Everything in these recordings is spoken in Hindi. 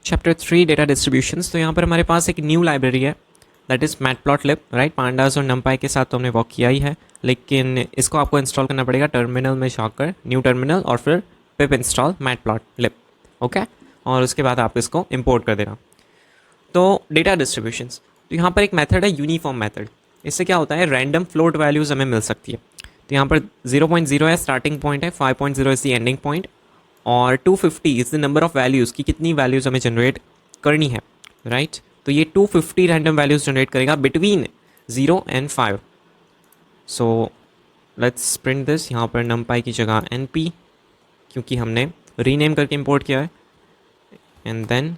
Chapter 3 data distributions. तो यहाँ पर हमारे पास एक न्यू लाइब्रेरी है, that is matplotlib, right. Pandas और नमपाई के साथ तो हमने वर्क किया ही है, लेकिन इसको आपको इंस्टॉल करना पड़ेगा टर्मिनल में जाकर, न्यू टर्मिनल, और फिर पिप इंस्टॉल मैटप्लॉटलिब, ओके। और उसके बाद आप इसको इंपोर्ट कर देना। तो डेटा डिस्ट्रीब्यूशंस, तो यहाँ पर एक मेथड है यूनिफॉर्म मेथड। इससे क्या होता है, रैंडम फ्लोट वैल्यूज़ हमें मिल सकती है। तो यहाँ पर 0.0 है स्टार्टिंग पॉइंट है, 5.0 इज़ द एंडिंग पॉइंट, और 250 is the number of values की कितनी वैल्यूज़ हमें जनरेट करनी है, राइट। तो ये 250 रैंडम वैल्यूज़ जनरेट करेगा between 0 and 5। So let's print this. यहाँ पर numpy की जगह np, क्योंकि हमने रीनेम करके इंपोर्ट किया है। एंड देन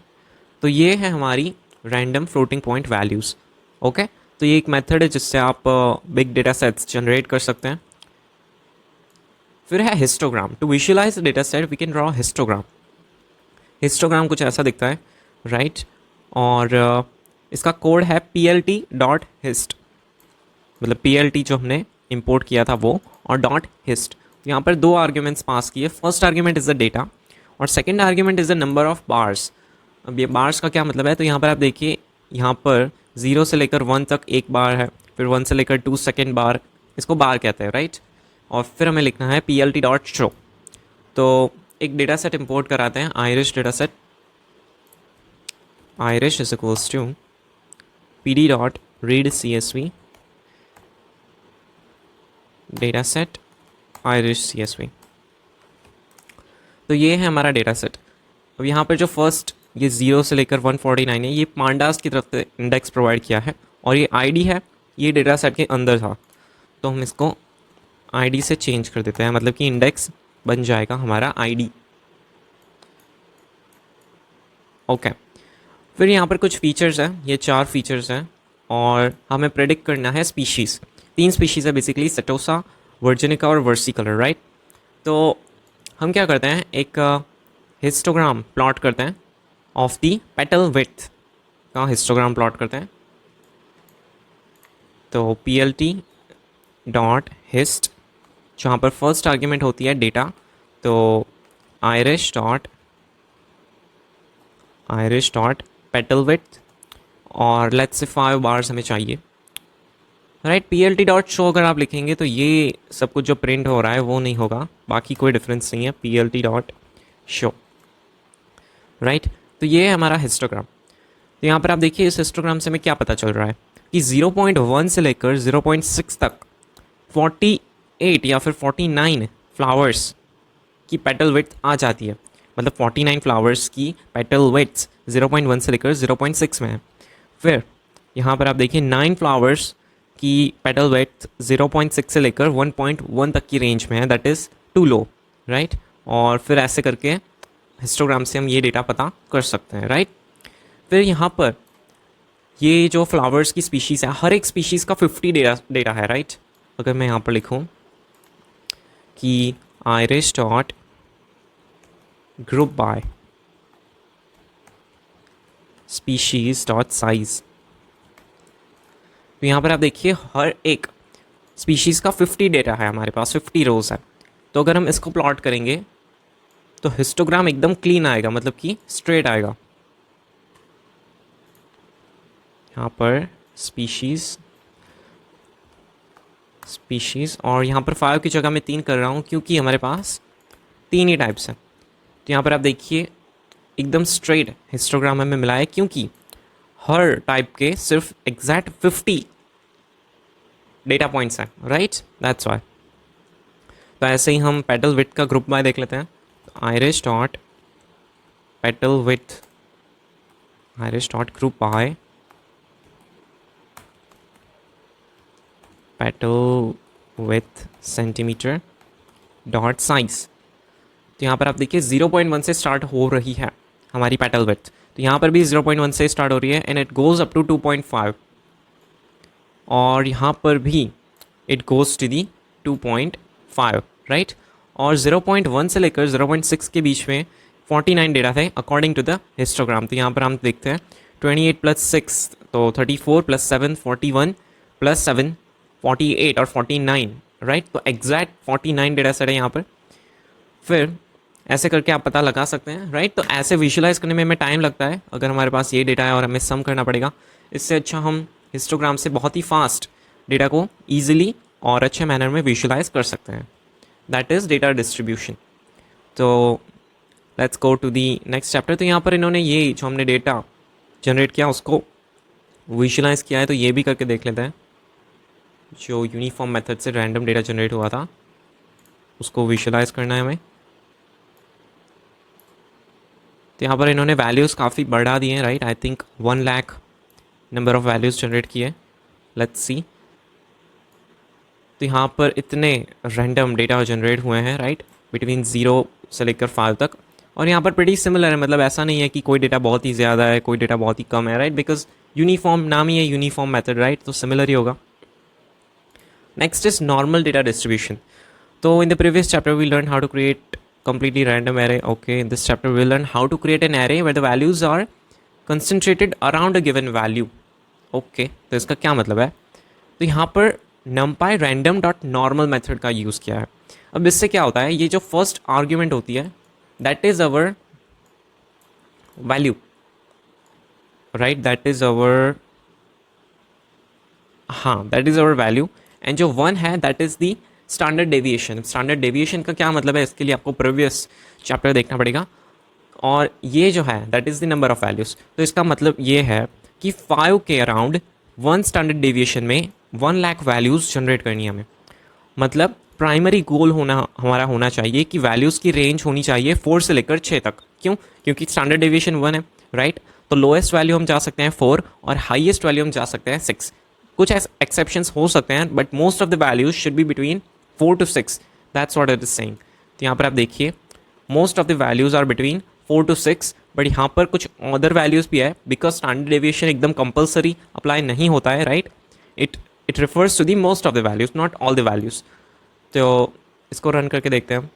तो ये है हमारी random floating point values, okay. तो ये एक मेथड है जिससे आप बिग डेटा सेट्स जनरेट कर सकते हैं। फिर है histogram. To visualise data set we can draw histogram. Histogram कुछ ऐसा दिखता है, राइट। और इसका कोड है plt.hist, मतलब plt जो हमने इंपोर्ट किया था वो, और .hist। यहाँ पर दो आर्ग्यूमेंट्स पास किए। First argument is the data और second argument is the number of bars. अब ये बार्स का क्या मतलब है, तो यहाँ पर आप देखिए, यहाँ पर 0 से लेकर 1 तक एक बार है, फिर 1 से लेकर 2 सेकेंड बार, इसको बार कहते हैं, राइट। और फिर हमें लिखना है plt.show। तो एक डेटा सेट इंपोर्ट कराते हैं, Iris data set. Iris is equals to pd.read_csv data set Iris csv। तो ये है हमारा डेटा सेट। अब यहाँ पर जो फर्स्ट ये 0 से लेकर 149 है, ये पांडास की तरफ से इंडेक्स प्रोवाइड किया है, और ये आईडी है, ये डेटा सेट के अंदर था। तो हम इसको आईडी से चेंज कर देते हैं, मतलब कि इंडेक्स बन जाएगा हमारा आईडी, ओके। फिर यहाँ पर कुछ फीचर्स हैं, ये 4 फीचर्स हैं, और हमें प्रेडिक्ट करना है स्पीशीज़। 3 स्पीशीज़ है बेसिकली, सेटोसा, वर्जिनिका और वर्सिकलर, राइट। तो हम क्या करते हैं, एक हिस्टोग्राम प्लॉट करते हैं ऑफ दी पेटल विड्थ का हिस्टोग्राम प्लॉट करते हैं। तो plt.hist, जहाँ पर फर्स्ट आर्ग्यूमेंट होती है डेटा, तो irish.petal width, और लेट्स से 5 बार्स हमें चाहिए, राइट। plt.show अगर आप लिखेंगे तो ये सब कुछ जो प्रिंट हो रहा है वो नहीं होगा, बाकी कोई डिफरेंस नहीं है, plt.show, राइट। तो ये है हमारा हिस्टोग्राम। तो यहाँ पर आप देखिए, इस हिस्टोग्राम से हमें क्या पता चल रहा है कि 0.1 से लेकर 0.6 तक 48 या फिर 49 फ्लावर्स की पेटल विड्थ आ जाती है। मतलब 49 फ्लावर्स की पेटल विड्थ 0.1 से लेकर 0.6 में है। फिर यहाँ पर आप देखिए 9 फ्लावर्स की पेटल विड्थ 0.6 से लेकर 1.1 तक की रेंज में है, that is too low, right. और फिर ऐसे करके हिस्टोग्राम से हम ये डेटा पता कर सकते हैं, राइट। फिर यहाँ पर ये जो फ्लावर्स की स्पीशीज़ है, हर एक स्पीशीज़ का 50 डेटा है, राइट। अगर मैं यहाँ पर लिखूँ कि irish.groupby species.size, तो यहाँ पर आप देखिए हर एक स्पीशीज़ का 50 डेटा है, हमारे पास 50 रोज है। तो अगर हम इसको प्लॉट करेंगे तो हिस्टोग्राम एकदम क्लीन आएगा, मतलब कि स्ट्रेट आएगा। यहाँ पर स्पीशीज़, और यहाँ पर 5 की जगह मैं 3 कर रहा हूँ, क्योंकि हमारे पास 3 ही टाइप्स हैं। तो यहाँ पर आप देखिए एकदम स्ट्रेट हिस्टोग्राम हमें मिला है, क्योंकि हर टाइप के सिर्फ एग्जैक्ट 50 डेटा पॉइंट्स हैं, राइट, दैट्स वाई। तो ऐसे ही हम पेटल विड्थ का ग्रुप बाय देख लेते हैं। irish.groupby petal width centimeter dot size. तो यहाँ पर आप देखिए 0.1 से स्टार्ट हो रही है हमारी पेटल विड्थ, तो यहाँ पर भी 0.1 से स्टार्ट हो रही है, and it goes up to 2.5, और यहाँ पर भी it goes to the 2.5, right. और 0.1 से लेकर 0.6 के बीच में 49 डेटा थे अकॉर्डिंग टू द हिस्टोग्राम। तो यहाँ पर हम देखते हैं 28 + 6 तो 34 + 7 41 + 7 48 और 49, राइट। तो एग्जैक्ट 49 डेटा सेट है यहाँ पर। फिर ऐसे करके आप पता लगा सकते हैं, राइट। तो ऐसे विजुलाइज करने में हमें टाइम लगता है अगर हमारे पास ये डेटा है और हमें सम करना पड़ेगा। इससे अच्छा हम हिस्टोग्राम से बहुत ही फास्ट डेटा को ईजिली और अच्छे मैनर में विजुलाइज कर सकते हैं। That is data distribution. तो let's go to the next chapter. तो यहाँ पर इन्होंने ये जो हमने डेटा जनरेट किया उसको विजुलाइज किया है, तो ये भी करके देख लेते हैं। जो यूनिफॉर्म मेथड से रैंडम डेटा जनरेट हुआ था उसको विजुलाइज करना है हमें। तो यहाँ पर इन्होंने वैल्यूज़ काफ़ी बढ़ा दिए हैं, right. I think 1 lakh number of values generate किए। Let's see. तो यहाँ पर इतने रैंडम डेटा जनरेट हुए हैं, राइट, बिटवीन 0 से लेकर 5 तक। और यहाँ पर प्रीटी सिमिलर है, मतलब ऐसा नहीं है कि कोई डेटा बहुत ही ज़्यादा है, कोई डेटा बहुत ही कम है, राइट, बिकॉज यूनिफॉर्म नाम ही है यूनिफॉर्म मेथड, राइट, तो सिमिलर ही होगा। Next is normal data distribution. तो in the previous chapter we learn how to create completely random array. Okay, in this chapter we'll learn how to create an array where the values are concentrated around a given value. Okay, तो इसका क्या मतलब है? तो यहाँ पर numpy random dot normal method का यूज़ किया है। अब इससे क्या होता है, ये जो फर्स्ट आर्ग्यूमेंट होती है that is our value, right, that is our, हाँ, that is our value, and जो 1 है that is the standard deviation. Standard deviation का क्या मतलब है, इसके लिए आपको प्रीवियस चैप्टर देखना पड़ेगा। और ये जो है that is the number of values. तो इसका मतलब ये है कि 5 के अराउंड 1 स्टैंडर्ड डेविएशन में 1 लाख वैल्यूज़ जनरेट करनी है हमें। मतलब प्राइमरी गोल हमारा होना चाहिए कि वैल्यूज़ की रेंज होनी चाहिए 4 से लेकर 6 तक। क्यों? क्योंकि स्टैंडर्ड डेविएशन 1 है, राइट। तो लोएस्ट वैल्यू हम जा सकते हैं 4 और हाईएस्ट वैल्यू हम जा सकते हैं 6। कुछ एक्सेप्शंस हो सकते हैं but most of the values should be between 4 to 6. That's what it is saying. तो यहाँ पर आप देखिए most of the values are between 4 to 6, but यहाँ पर कुछ अदर वैल्यूज़ भी है बिकॉज स्टैंडर्ड डेविएशन एकदम कंपलसरी अप्लाई नहीं होता है, right. It refers to the most of the values, not all the values. तो इसको रन करके देखते हैं।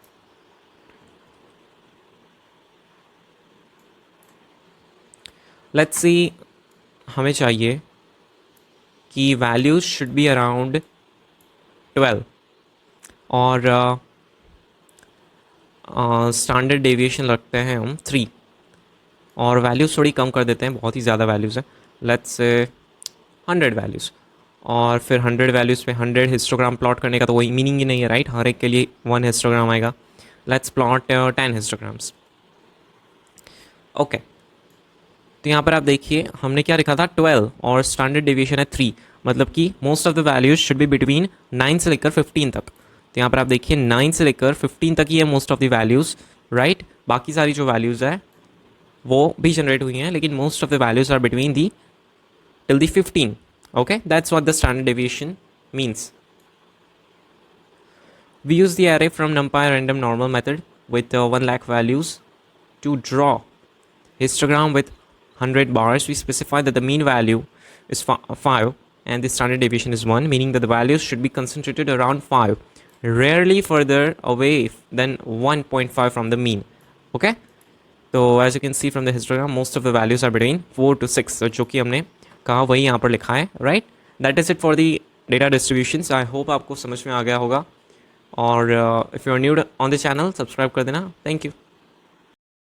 लेट्स सी, हमें चाहिए कि वैल्यूज़ शुड बी अराउंड 12 और स्टैंडर्ड डेविएशन रखते हैं हम 3 और वैल्यूज़ थोड़ी कम कर देते हैं, बहुत ही ज़्यादा वैल्यूज़ है। लेट्स से 100 वैल्यूज़ और फिर 100 वैल्यूज़ पे 100 हिस्टोग्राम प्लॉट करने का तो कोई मीनिंग ही नहीं है, राइट। हर एक के लिए 1 हिस्टोग्राम आएगा। Let's plot 10 histograms. ओके, तो यहाँ पर आप देखिए हमने क्या लिखा था 12 और स्टैंडर्ड डेविएशन है 3, मतलब कि most of the values should be between 9 से लेकर 15 तक। तो यहाँ पर आप देखिए 9 से लेकर 15 तक ही है most of the values, right. बाकी सारी जो वैल्यूज़ है वो भी जनरेट हुई हैं लेकिन most of the values are between the till the 15। Okay, that's what the standard deviation means. We use the array from NumPy random normal method with 1 lakh values to draw histogram with 100 bars. We specify that the mean value is 5 and the standard deviation is 1, meaning that the values should be concentrated around 5, rarely further away than 1.5 from the mean. Okay, so as you can see from the histogram, most of the values are between 4 to 6. So जो कि हमने कहा वही यहाँ पर लिखा है, right? That is it for the data distributions. I hope आपको समझ में आ गया होगा। और if you are new on the channel, subscribe कर देना। Thank you.